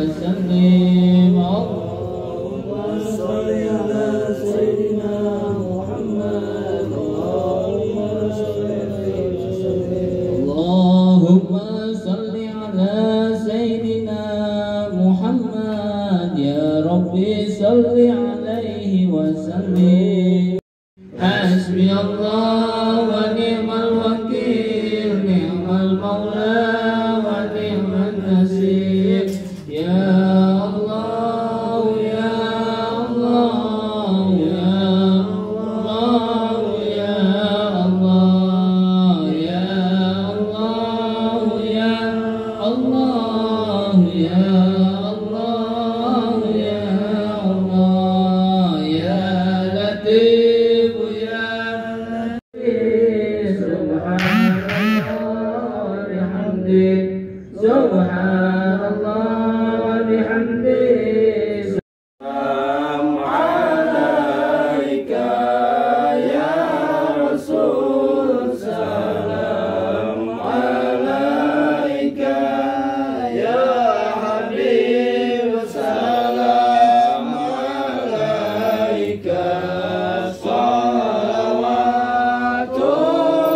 وسلم اللهم صل على سيدنا محمد اللهم صل على سيدنا محمد يا ربي صل عليه وسلم حسبي الله ونعم الوكيل نعم المولى ونعم النصير يا الله يا الله يا الله يا الله يا الله يا الله يا الله يا الله يا لطيف يا لطيف سبحان الله وبحمده سبحان الله وبحمده سلام عليك يا رسول سلام عليك يا حبيب سلام عليك صلوات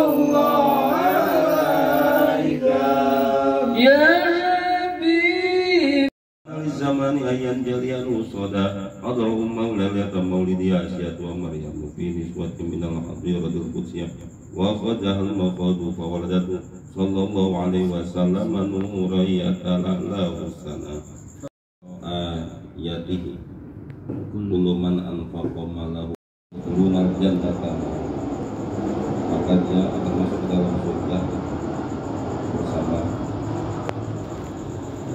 الله عليك يا حبيب الزمان أيان جليان وصدا اللهم مولانا مولد آسيا ومريم في نسوة من الحضيرة القدسية وخذها المخاض فولدته صلى الله عليه وسلم نورا يتلألأ السنة آياته كل من أنفق ماله يدخلون الجنة maka dia akan masuk dalam surga bersama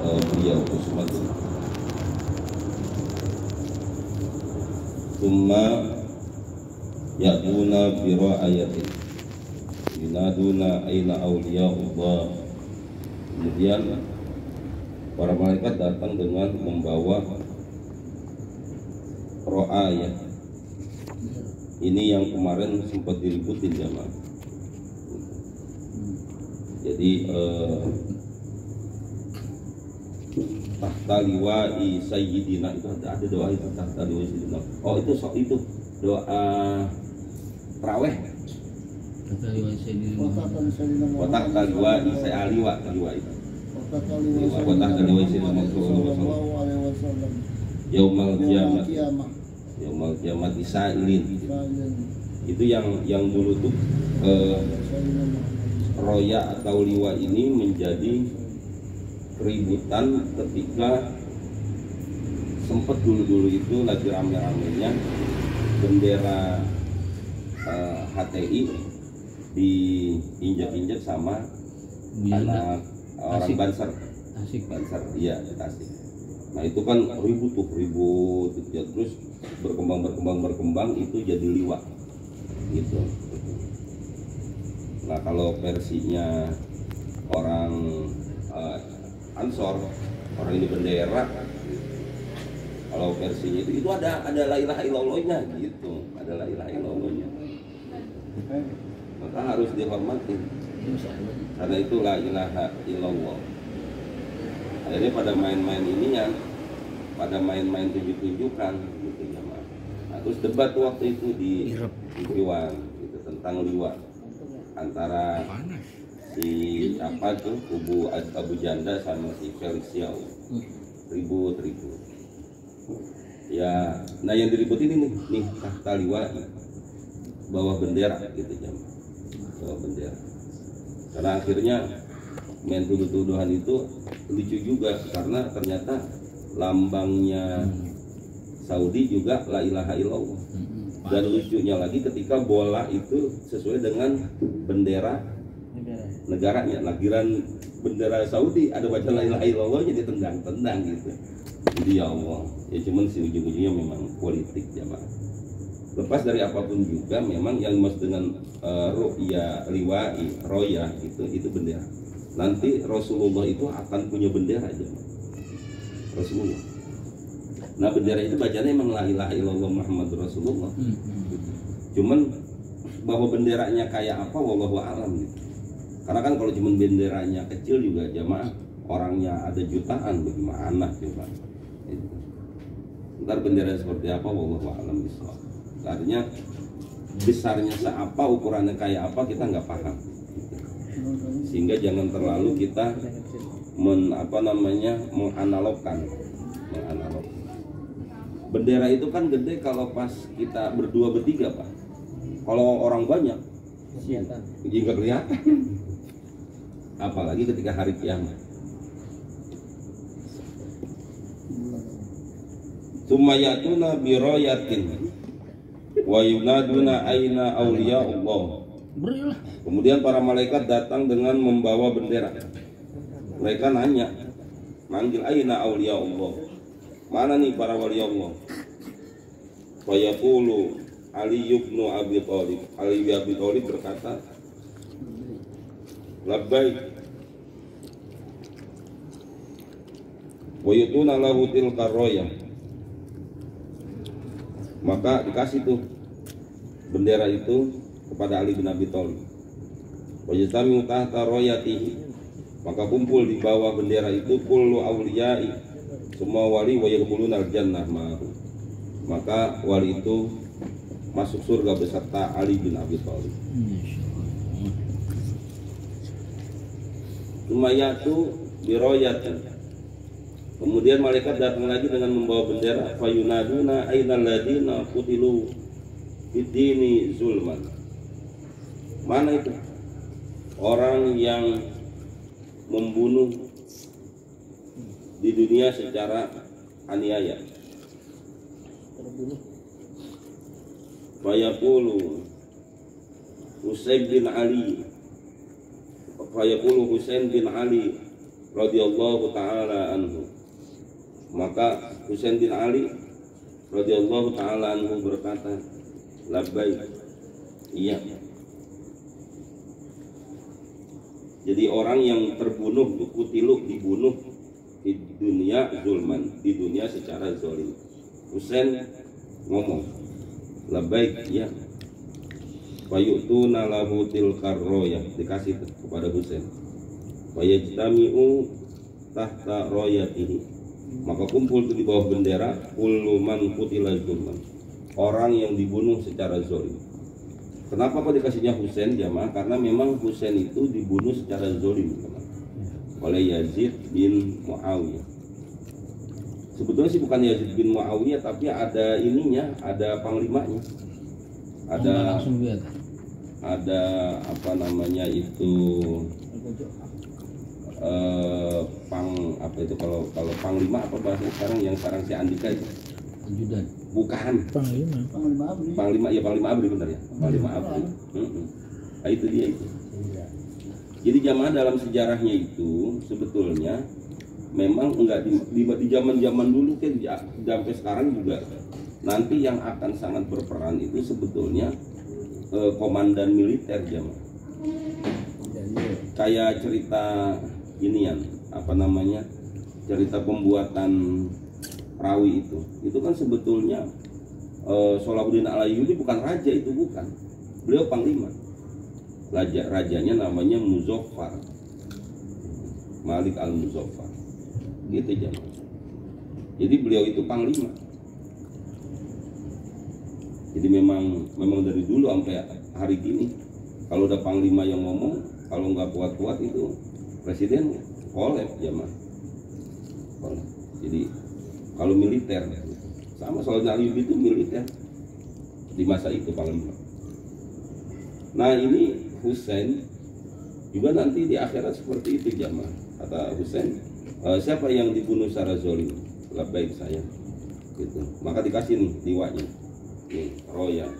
beliau Usmatun. Summa ya'tuna bi ra'ayatin yunaduna aina awliyaullah. Kemudian para malaikat datang dengan membawa ra'ayat. Ini yang kemarin sempat diributin jamaah. Jadi tahta liwa'i sayyidina itu ada doa itu tahta liwa'i sayyidina. Oh itu doa tarawih. Tahta liwa'i sayyidina. Tahta liwa'i sayyaliwa itu. Tahta liwa'i sayyidina sallallahu alaihi wasallam. Yaumal kiamat isailin. Itu yang dulu tuh roya atau liwa ini menjadi keributan ketika sempat dulu itu lagi rame-ramenya bendera HTI diinjak-injak sama anak orang Banser. Banser, iya Tasik. Nah itu kan ribut ya, terus berkembang itu jadi liwa gitu. Nah kalau versinya orang Ansor, orang ini bendera, kalau versinya itu ada la ilaha illallahnya gitu, ada la ilaha illallahnya. Maka harus dihormati karena itu la ilaha illallah. Akhirnya pada main-main ininya, pada main-main tunjuk-tunjukkan gitu ya Mas. Nah, terus debat waktu itu di Iwan gitu, tentang liwa antara si apa tuh kubu Abu Janda sama si Felix Yao, ribut ya. Nah yang diributin ini nih tahta liwa bawa bendera gitu jam, bawa bendera. Karena akhirnya main tuduh-tuduhan itu lucu juga karena ternyata lambangnya Saudi juga la ilaha illallah. Dan lucunya lagi ketika bola itu sesuai dengan bendera negaranya. Lagiran bendera Saudi ada baca la ilaha illallahnya ditendang-tendang gitu. Jadi ya Allah, ya cuman si ujung-ujungnya memang politik jamaah. Lepas dari apapun juga memang yang dimaksud dengan ru'ya liwa'i roya itu bendera. Nanti Rasulullah itu akan punya bendera aja. Rasulullah. Nah bendera itu bacanya emang la ilaha illallah Muhammadur Rasulullah. Cuman bahwa benderanya kayak apa wallahu a'lam gitu. Karena kan kalau cuma benderanya kecil juga jamaah orangnya ada jutaan, bagaimana coba? Itu. Ntar bendera seperti apa, wallahu a'lam bishawab. Artinya besarnya seapa, ukurannya kayak apa kita nggak paham. Sehingga jangan terlalu kita menganalogkan. Bendera itu kan gede kalau pas kita berdua bertiga, Pak. Kalau orang banyak, jadi nggak kelihatan. Apalagi ketika hari kiamat. Sumayatuna biroyatin wa yunaduna aina awliya Allah. Kemudian para malaikat datang dengan membawa bendera. Mereka nanya, manggil aina awliya Allah. Mana nih para wali Allah? Fa yaqulu Ali ibn Abi Thalib. Ali bin Abi Thalib berkata, labbaik. Wa yutuna lahu tilka royah. Maka dikasih tuh bendera itu kepada Ali bin Abi Thalib. Wa yastami'u tahta royatihi. Maka kumpul di bawah bendera itu kullu awliya'i, semua wali, wa yadkhuluna al-jannah ma'ahu. Maka wali itu masuk surga beserta Ali bin Abi Thalib. Sumayatu biroyatin. Kemudian malaikat datang lagi dengan membawa bendera. Fayunaduna ainal ladina qutilu bidini zulman. Mana itu? Orang yang membunuh di dunia secara aniaya. Fayaqulu Husain bin Ali. Fayaqulu Husain bin Ali radhiyallahu taala anhu. Maka Husain bin Ali radhiyallahu taala anhu berkata, labbaik. Iya. Jadi orang yang terbunuh, kutilu, dibunuh di dunia zulman, di dunia secara zalim. Husain ngomong, labbaik, ya. Fayutuna lahu tilkar royah, dikasih kepada Husain. Fayajtami'u tahta royatihi. Maka kumpul di bawah bendera kullu man qutila zulman, orang yang dibunuh secara zalim. Kenapa kok dikasihnya Husain, jamaah? Karena memang Husain itu dibunuh secara zalim oleh Yazid bin Muawiyah. Sebetulnya sih bukan Yazid bin Muawiyah, tapi ada ininya, ada panglimanya. Ada apa namanya itu, apa itu kalau panglima apa bahasa sekarang, yang sekarang si Andika itu? Ajudan. Bukan. Panglima ya, Panglima ABRI benar ya. Panglima ABRI. Nah, itu dia itu. Jadi jamaah dalam sejarahnya itu sebetulnya memang enggak di zaman-zaman dulu kan, sampai sekarang juga nanti yang akan sangat berperan itu sebetulnya komandan militer, jamaah. Kayak cerita ginian, apa namanya, cerita pembuatan perawi itu kan sebetulnya Salahuddin Al-Ayyubi bukan raja, itu bukan, beliau panglima. Rajanya namanya Muzaffar, Malik Al-Muzaffar, gitu jamaah. Jadi beliau itu panglima. Jadi memang dari dulu sampai hari ini kalau ada panglima yang ngomong, kalau nggak kuat-kuat itu presiden kolab, jamaah. Jadi kalau militer sama, soalnya Ali itu militer di masa itu panglima. Nah ini Husain juga nanti di akhirat seperti itu, jamaah. Kata Husain, siapa yang dibunuh secara zalim? Labbaik, saya. Gitu. Maka dikasih nih liwanya, nih roya,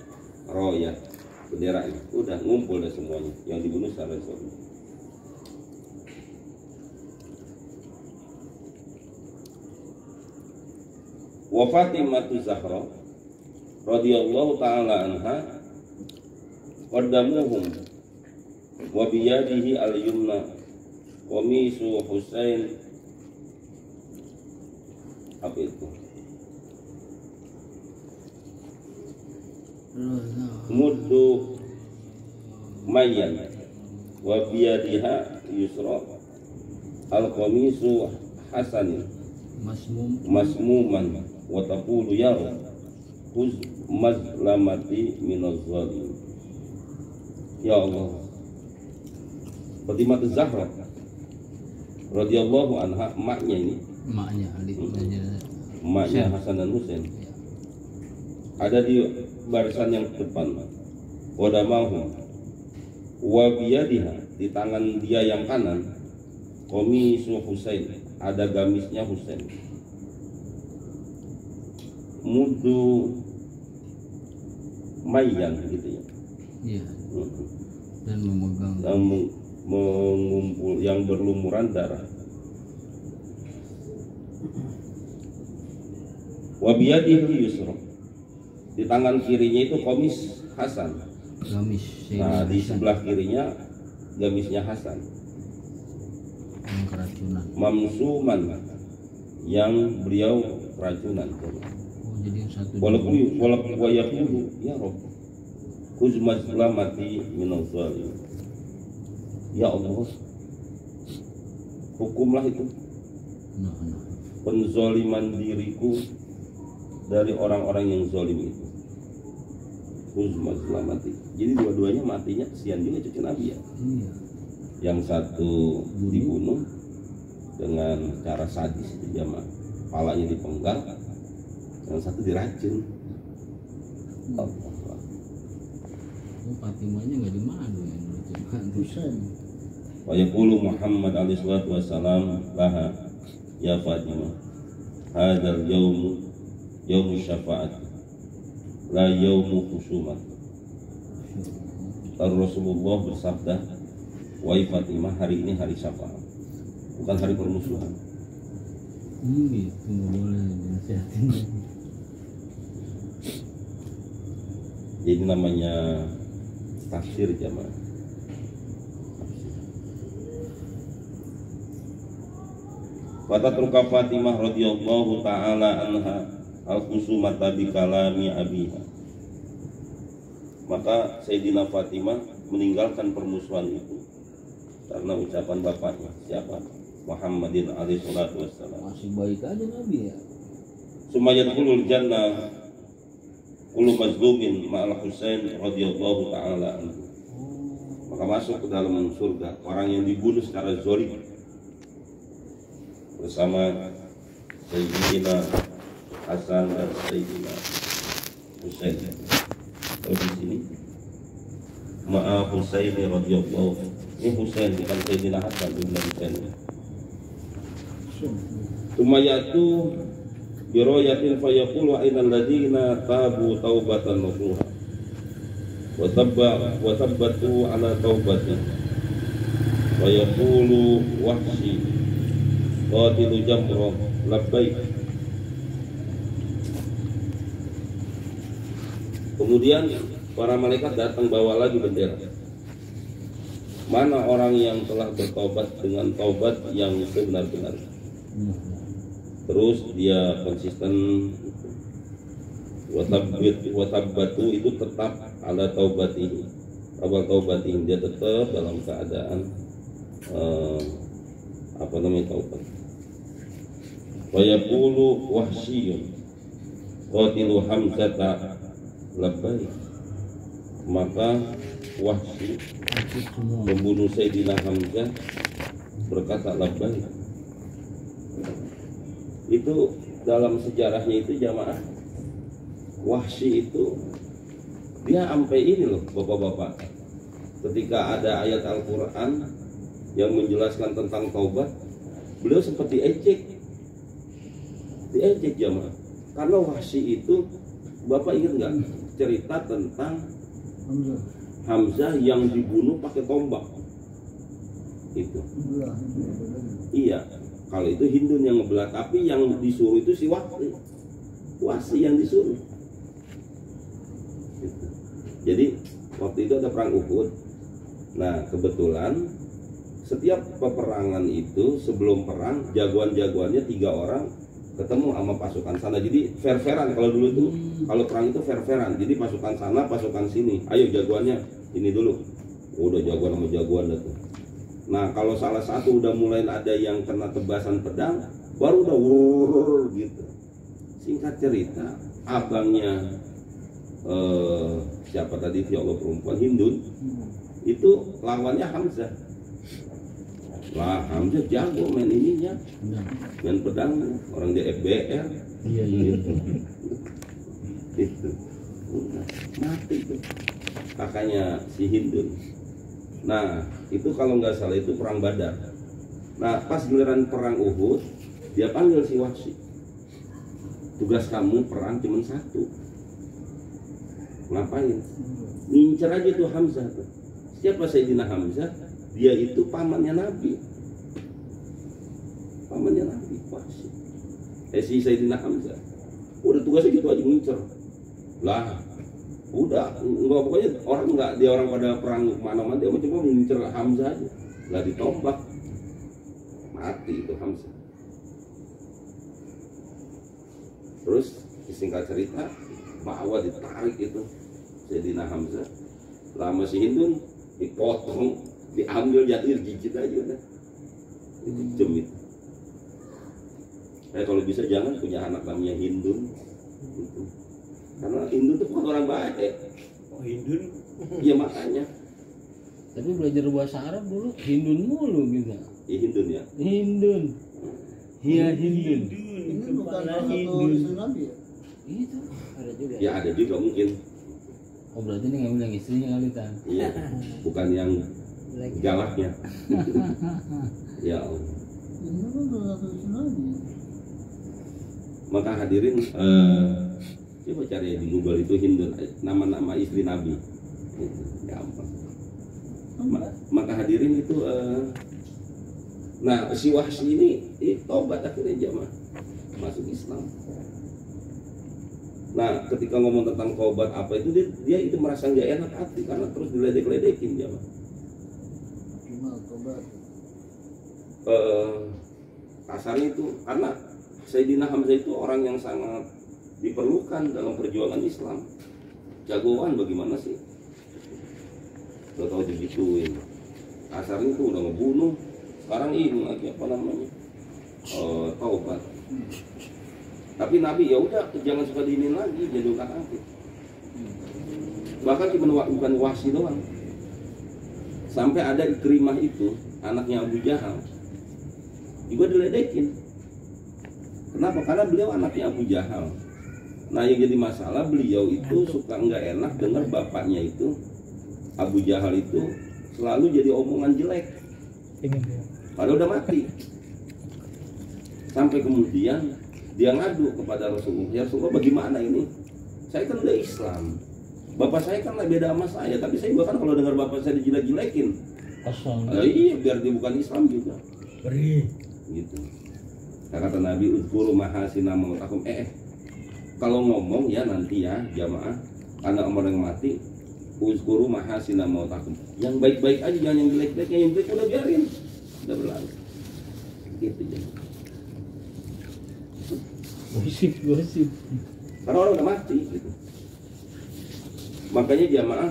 benderanya. Udah ngumpul deh semuanya yang dibunuh secara zalim. Wa Fatimatu Zahra radhiyallahu taala anha qaddamuhum wa biyadihi al-yumna qamisu Husain, apa itu, muddu mayyan wa biyadiha yusra al-qamisu hasanin masmuman wa taqulu ya Rabb khuz mazlamati minaz zalim. Ya Allah, Fatimah Az-Zahra radhiyallahu anha, emaknya ini, emaknya Hasan dan Husain, ada di barisan yang depan. Wadamahu wa biyadiha, di tangan dia yang kanan, qamisu Husain, ada gamisnya Husain. Mudu mayan gitu ya. Iya. Dan memegang mengumpul yang berlumuran darah. Wabiyadihi yusra, di tangan kirinya itu komis Hasan. gamis. Nah di sebelah kirinya gamisnya Hasan. Yang keracunan. Mamsuman, yang beliau keracunan. Oh, jadi yang satu. Walaupun ya Rob, khuz mazlamati minaz zalim. Ya Allah, hukumlah itu Nah. penzoliman diriku dari orang-orang yang zolim itu. Khuz mazlamati. Jadi dua-duanya matinya kesian juga cucu Nabi ya. Iya. Yang satu dibunuh dengan cara sadis itu jamaah, kepalanya dipenggal, yang satu diracun. Allah. Oh, Fatimahnya nggak dimadu ya, Husain. Wa yaqulu Muhammad alaihi salatu wassalam laha ya Fatimah, hadzal yaumu syafa'at la yaumu khusumat. Lalu Rasulullah bersabda, wahai Fatimah, hari ini hari syafaat, bukan hari permusuhan. Gitu, nggak boleh dinasihatin. Jadi namanya tafsir jamaah. Fatatruka Fatimah radhiyallahu taala anha al-khusumata bi kalami abiha. Maka Sayyidina Fatimah meninggalkan permusuhan itu karena ucapan bapaknya, siapa? Muhammadin alaihi salatu wassalam. Masih baik aja Nabi ya. Sumayadkhulul jannah kullu mazlumin ma'al Husain radhiyallahu taala anhu. Maka masuk ke dalam surga orang yang dibunuh secara zalim bersama Sayyidina Hasan dan Sayyidina Husain. Di sini ma'a Husain radhiyallahu, ini Husain bukan Sayyidina Hasan bin Husain. Tumayatu biroyatin fayaqulu ainal ladina tabu taubatan nasuha wa tabbatu ala taubati wa yaqulu wahsi qatilu jamra labbaik. Kemudian para malaikat datang bawa lagi bendera. Mana orang yang telah bertobat dengan taubat yang sebenar-benar. Terus dia konsisten, watabbatu itu tetap ala taubatihi, awal taubatihi, dia tetap dalam keadaan taubat. Wa yaqulu wahsyiyun qatilu hamzata labbaik. Maka Wahsy, pembunuh Sayyidina Hamzah, berkata labbaik. Itu dalam sejarahnya itu jamaah, Wahsy itu dia sampai ini loh bapak-bapak, ketika ada ayat Al-Quran yang menjelaskan tentang taubat, beliau sempat diejek jamaah. Karena Wahsy itu, bapak ingat nggak cerita tentang Hamzah yang dibunuh pakai tombak itu? Iya, kalau itu Hindun yang ngebelah, tapi yang disuruh itu si Wahsy yang disuruh gitu. Jadi waktu itu ada perang Uhud. Nah kebetulan setiap peperangan itu sebelum perang, jagoan-jagoannya 3 orang ketemu sama pasukan sana. Jadi fair-fairan kalau dulu tuh, kalau perang itu fair-fairan. Jadi pasukan sana, pasukan sini, ayo jagoannya ini dulu. Udah jagoan sama jagoan dah tuh. Nah kalau salah satu udah mulai ada yang kena tebasan pedang, baru udah wurr gitu. Singkat cerita, abangnya siapa tadi, ya Allah, perempuan Hindun, itu lawannya Hamzah. Lah Hamzah jago main ininya, main pedang, orang dia FBR. Iya gitu. Itu mati tuh kakaknya si Hindun. Nah itu kalau nggak salah itu perang Badar. Nah pas giliran perang Uhud, dia panggil si Wahsy, tugas kamu perang cuma satu. Ngapain? Ngincer aja tuh Hamzah tuh. Siapa Sayyidina Hamzah? Dia itu pamannya Nabi. Pamannya Nabi Wahsy. Si Sayyidina Hamzah. Udah tugasnya gitu aja, ngincer. Lah, udah enggak, pokoknya orang enggak, dia orang pada perang mana-mana, dia cuma ngincer Hamzah aja. Lah ditombak. Mati itu Hamzah. Terus singkat cerita, bawa ditarik itu Sayyidina Hamzah. Lama si Hindun dipotong, diambil, jadi gigit aja udah. Itu jemit. Kalau bisa jangan punya anak namanya Hindun gitu. Karena Hindun itu bukan orang baik. Oh Hindun? Iya makanya. Tapi belajar bahasa Arab dulu Hindun mulu gitu. Iya Hindun ya. Hindun. Iya Hindun. Ini bukan salah satu istri Nabi ya? Itu ada juga. Ya ada juga mungkin. Oh berarti ini ngambil yang istrinya kali ta. Iya. Bukan yang galaknya. Ya Allah. Ini kan salah satu istri Nabi. Maka hadirin, coba cari di Google itu Hindun, nama-nama istri Nabi. Gitu, gampang. Maka hadirin itu, nah si Wahsy ini tobat akhirnya jamaah masuk Islam. Nah ketika ngomong tentang tobat apa itu, dia itu merasa nggak enak hati karena terus diledek-ledekin jamaah. Gimana tobat? Kasarnya itu karena Sayyidina Hamzah itu orang yang sangat diperlukan dalam perjuangan Islam. Jagoan bagaimana sih? Udah tahu digituin. Kasarnya itu udah ngebunuh. Sekarang ini lagi apa namanya? Taubat. Tapi Nabi ya udah jangan suka diinin lagi, jadikan angkit. Bahkan cuma bukan Wahsy doang. Sampai ada Ikrimah itu, anaknya Abu Jahal, juga diledekin. Kenapa? Karena beliau anaknya Abu Jahal. Nah yang jadi masalah, beliau itu suka nggak enak dengar bapaknya itu, Abu Jahal itu selalu jadi omongan jelek. Padahal udah mati. Sampai kemudian dia ngadu kepada Rasulullah, ya Rasulullah bagaimana ini? Saya kan udah Islam. Bapak saya kan beda sama saya, tapi saya bahkan kalau dengar bapak saya dijelek-jelekin, iya biar dia bukan Islam juga. Beri. Gitu. Kata Nabi, uzkuru mahasina mautakum. Kalau ngomong ya nanti ya jamaah, karena orang yang mati, uzkuru mahasina mautakum. Yang baik-baik aja, jangan yang jelek-jelek. Yang jelek udah biarin, udah berlalu. Gitu jamaah. Gosip. Karena orang udah mati gitu. Makanya jamaah,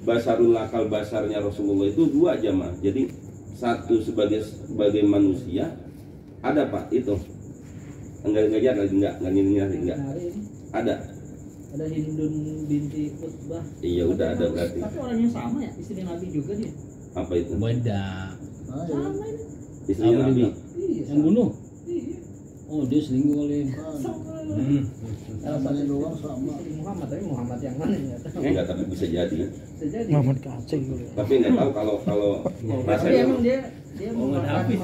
basarul akal basarnya Rasulullah itu dua jamaah. Jadi satu sebagai manusia, ada Pak itu enggak ada Hindun binti Utbah. Iya udah ada berarti. Tapi orangnya sama ya, istri Nabi juga dia. Apa itu? Beda. Sama ini. Istrinya Nabi. Iya. Yang bunuh? Iya. Oh dia selingkuh oleh. Salah satu doang sama Muhammad, tapi Muhammad yang mana ya? Enggak, tapi bisa jadi. Bisa jadi. Muhammad Kaceng. Tapi enggak tahu kalau Tapi rasanya. emang dia mengangkat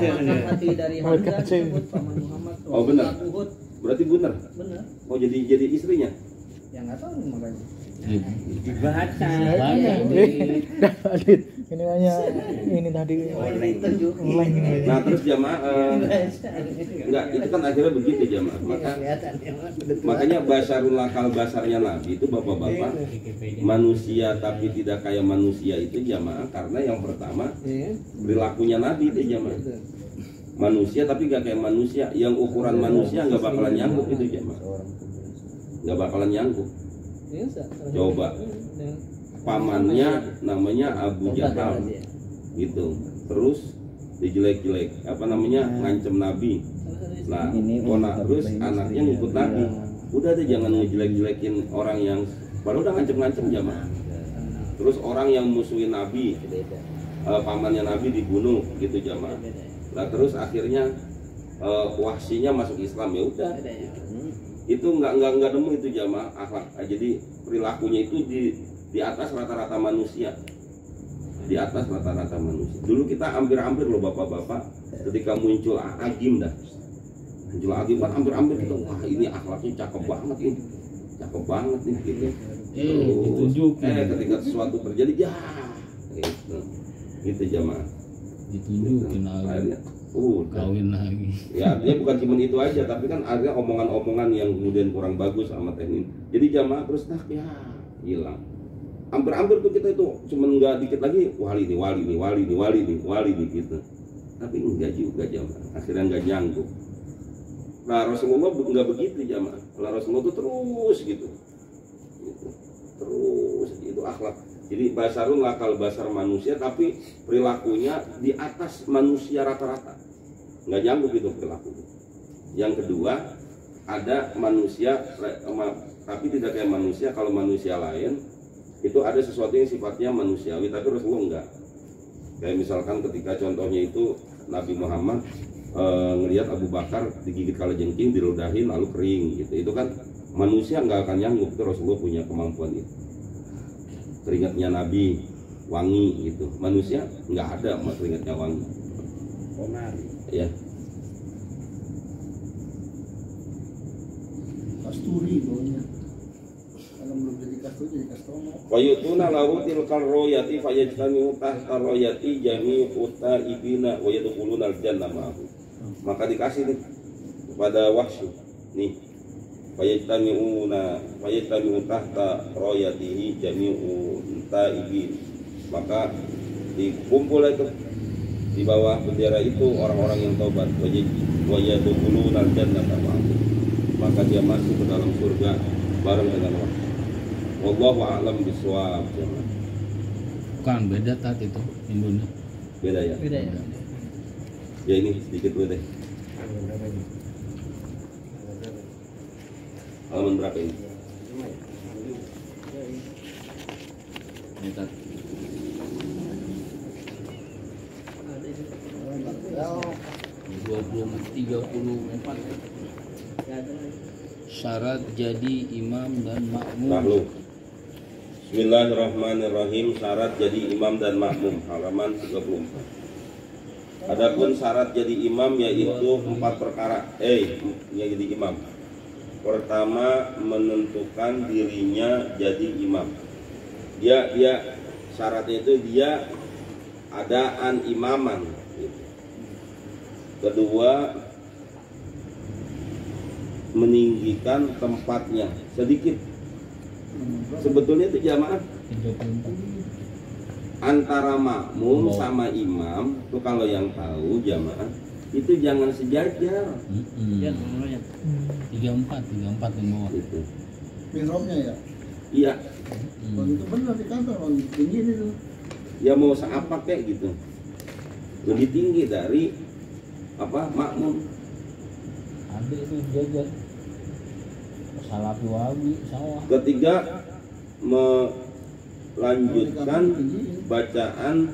hati dari Hamzah disebut paman Muhammad. Oh benar. Uhud. Berarti benar. Benar. Oh jadi istrinya. Ya nggak tahu makanya. Dibaca. Banyak. Adit, ini hanya ini tadi. Nah terus jamaah enggak, itu kan akhirnya begitu jamaah. Makanya basarul akal basarnya Nabi itu bapak-bapak manusia tapi tidak kayak manusia itu jamaah, karena yang pertama perilakunya Nabi itu jamaah. Manusia tapi gak kayak manusia, yang ukuran manusia nggak bakalan nyangkut itu jamaah, nggak bakalan nyangkut. Coba pamannya namanya Abu Jahal gitu, terus dijelek-jelek, apa namanya, ngancem Nabi. Nah, terus anaknya ngikut Nabi. Udah deh, jangan ngejelek-jelekin orang yang baru udah ngancem-ngancem jamaah. Terus orang yang musuhin Nabi, pamannya Nabi dibunuh gitu jamaah. Nah terus akhirnya wahsinya masuk Islam, ya udah. Itu nggak nemu itu jamaah akhlak. Jadi perilakunya itu di atas rata-rata manusia. Di atas rata-rata manusia. Dulu kita hampir-hampir loh bapak-bapak, ketika muncul Agim dah. Muncul Agim kan hampir-hampir kita, wah ini akhlaknya cakep banget ini. Cakep banget nih gitu. Ditunjukin. Ketika sesuatu terjadi, ya gitu jamaah. Ditunjukin Akhirnya, kawin lagi. ya artinya bukan cuma itu aja, tapi kan ada omongan-omongan yang kemudian kurang bagus sama teknik. Jadi jamaah terus ya hilang. Hampir-hampir tuh kita itu cuma nggak dikit lagi wali nih gitu. Tapi enggak juga jamaah. Akhirnya nggak nyanggup. Nah Rasulullah nggak begitu jamaah. Kalau Rasulullah tuh terus gitu. Terus itu akhlak. Jadi basarun lakal basar manusia, tapi perilakunya di atas manusia rata-rata. Nggak nyanggup itu perilaku. Yang kedua, ada manusia tapi tidak kayak manusia. Kalau manusia lain itu ada sesuatu yang sifatnya manusiawi, tapi Rasulullah enggak. Kayak misalkan ketika contohnya itu Nabi Muhammad ngelihat Abu Bakar digigit kalajengking, diludahin lalu kering gitu. Itu kan manusia nggak akan nyanggup. Itu Rasulullah punya kemampuan itu. Keringatnya Nabi wangi gitu. Manusia nggak ada keringatnya wangi. Ya. Kasturi baunya. Kalau belum jadi kasturi jadi kastomo. Wayutuna lahu tilkal royati fayajtami'u tahta royati jami'u ta'ibina wa yadkhuluna al-jannah ma'ahu. Maka dikasih nih kepada Wahsy nih fayajtami'u tahta royatihi jami'u ta'ibin. Maka dikumpul itu di bawah bendera itu orang-orang yang taubat, wa yadkhuluna al-jannah ma'ahu. Maka dia masuk ke dalam surga bareng dengan Wahsy. Wallahu a'lam bishawab. Bukan beda tat itu Indonesia. Beda ya? Beda ya. Ya ini sedikit dulu deh. Halaman berapa ini? Ini tat. Ya, 34. Syarat jadi imam dan makmum. Lalu Bismillahirrahmanirrahim. Syarat jadi imam dan makmum, halaman 34. Adapun syarat jadi imam yaitu 4 perkara. Yang jadi imam. Pertama, menentukan dirinya jadi imam. Dia syaratnya itu dia adaan imaman. Kedua, meninggikan tempatnya sedikit. Sebetulnya itu jamaah 34. antara makmum sama imam tuh kalau yang tahu jamaah itu jangan sejajar. 34 yang bawah. Gitu. mihrabnya ya. Iya, Kalau itu benar di kantor, kalau tinggi itu. ya mau seapa kayak gitu. Lebih tinggi dari makmum. Ada itu jajar. Salafi wabi sawah. Ketiga, melanjutkan bacaan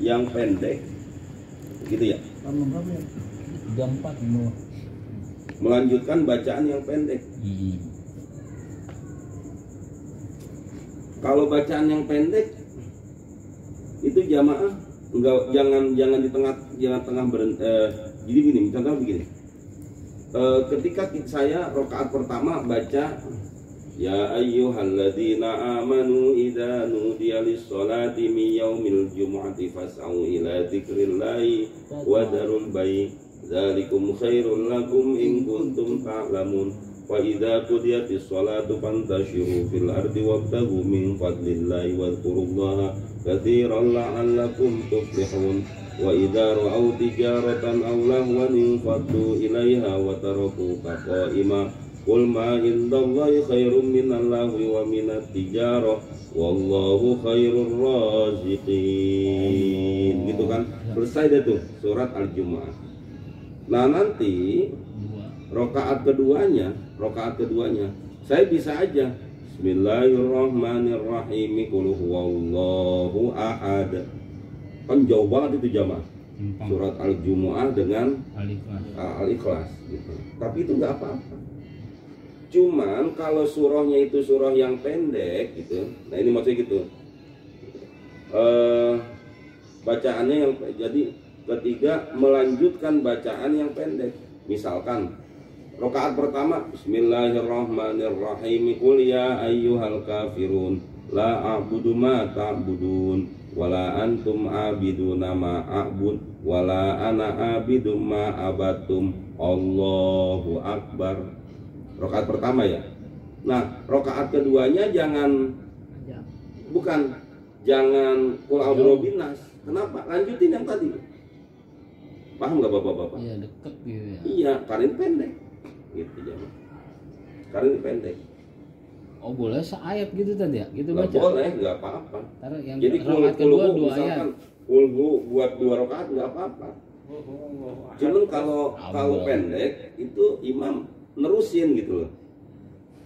yang pendek, gitu ya. Tambah berapa ya? 34 yang bawah. Melanjutkan bacaan yang pendek. Kalau bacaan yang pendek itu jamaah jangan di tengah berhenti. Jadi gini, contoh begini. Ketika saya rakaat pertama baca ya ayyuhalladzina amanu idza nudiya lis-sholati min yaumil jumu'ati fas'au ila dzikrillahi wa darul bai' dzalikum khairul lakum in kuntum ta'lamun wa idza qudiyatis sholatu fantashiru fil ardi wabtaghu min fadlillahi wadhkurullaha katsiran la'allakum tuflihun wa idza ra'aw tijaratan aw lahwan infaddu ilaiha wa tarakuka qa'ima Qul ma indallahi khairum minal lahwi wa minat tijarah wallahu khairur raziqin. Gitu kan? Selesai deh tuh surat Al-Jumu'ah. Nah, nanti rakaat keduanya saya bisa aja Bismillahirrahmanirrahim qul huwallahu ahad. Kan jauh banget itu jamaah. Surat Al-Jumu'ah dengan Al-Ikhlas gitu. Tapi itu nggak apa-apa. Cuman kalau surahnya itu surah yang pendek gitu. Nah, ini maksudnya gitu. Bacaannya yang jadi ketiga melanjutkan bacaan yang pendek. Misalkan rakaat pertama Bismillahirrahmanirrahim qul ya ayyuhal kafirun la a'budu ma ta'budun wala antum abiduna ma a'bud wala ana abidu ma abatum Allahu akbar. Rakaat pertama ya. Nah, rakaat keduanya jangan qul a'udzu birabbin nas. Kenapa? Lanjutin yang tadi. Paham nggak bapak-bapak? Iya, deket gitu ya. Iya, karena ini pendek. Gitu jamaah. Karena ini pendek. Oh, boleh seayat gitu tadi ya? Gitu Nggak baca. boleh, nggak apa-apa. Yang Jadi rakaat kedua 2 ayat. misalkan kulhu buat 2 rakaat nggak apa-apa. Cuman kalau pendek itu imam nerusin gitu loh.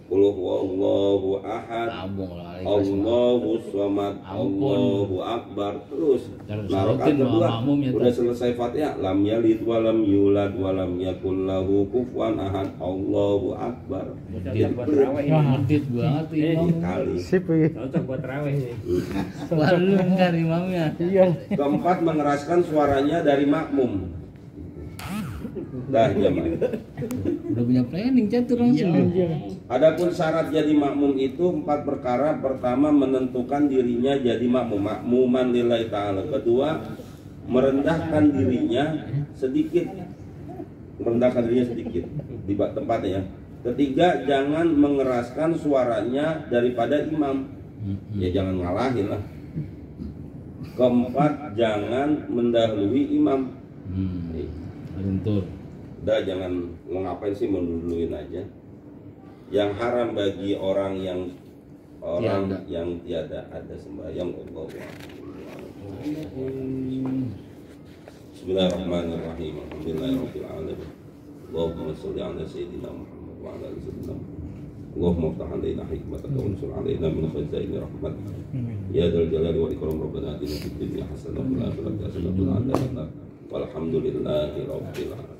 Qul huwallahu ahad. Allahu samad. Allahu akbar terus. Nah, rakaat kedua udah selesai Fatihah, lam yalid wa lam yulad wa lam yakul lahu kufuwan ahad. Allahu akbar. Cocok buat raweh ini. Medit banget imam. Kali. Sip ya. Cocok buat raweh ini. Balung kan imamnya. Iya. Keempat, mengeraskan suaranya dari makmum. Dah jamaah. Udah punya planning catur langsung. Adapun syarat jadi makmum itu 4 perkara. Pertama, menentukan dirinya jadi makmum, makmuman lillahi ta'ala. Kedua, merendahkan dirinya sedikit di tempatnya. Ketiga, jangan mengeraskan suaranya daripada imam. Ya jangan ngalahin lah. Keempat, jangan mendahului imam. Luntur. Udah jangan mau ngapain sih, menduluin aja. Yang haram bagi orang yang tiada ada sembahyang. Bismillahirrahmanirrahim. Alhamdulillahirabbil alamin. Allahumma shalli ala sayyidina Muhammad wa ala ali sayyidina Muhammad. Allahumma iftah alaina hikmataka wa ansur alaina min khazaini rahmatik. Ya dzal jalali wal ikram rabbana atina fid dunya hasanah wa fil akhirati hasanah wa qina adzabannar. Walhamdulillahi rabbil alamin.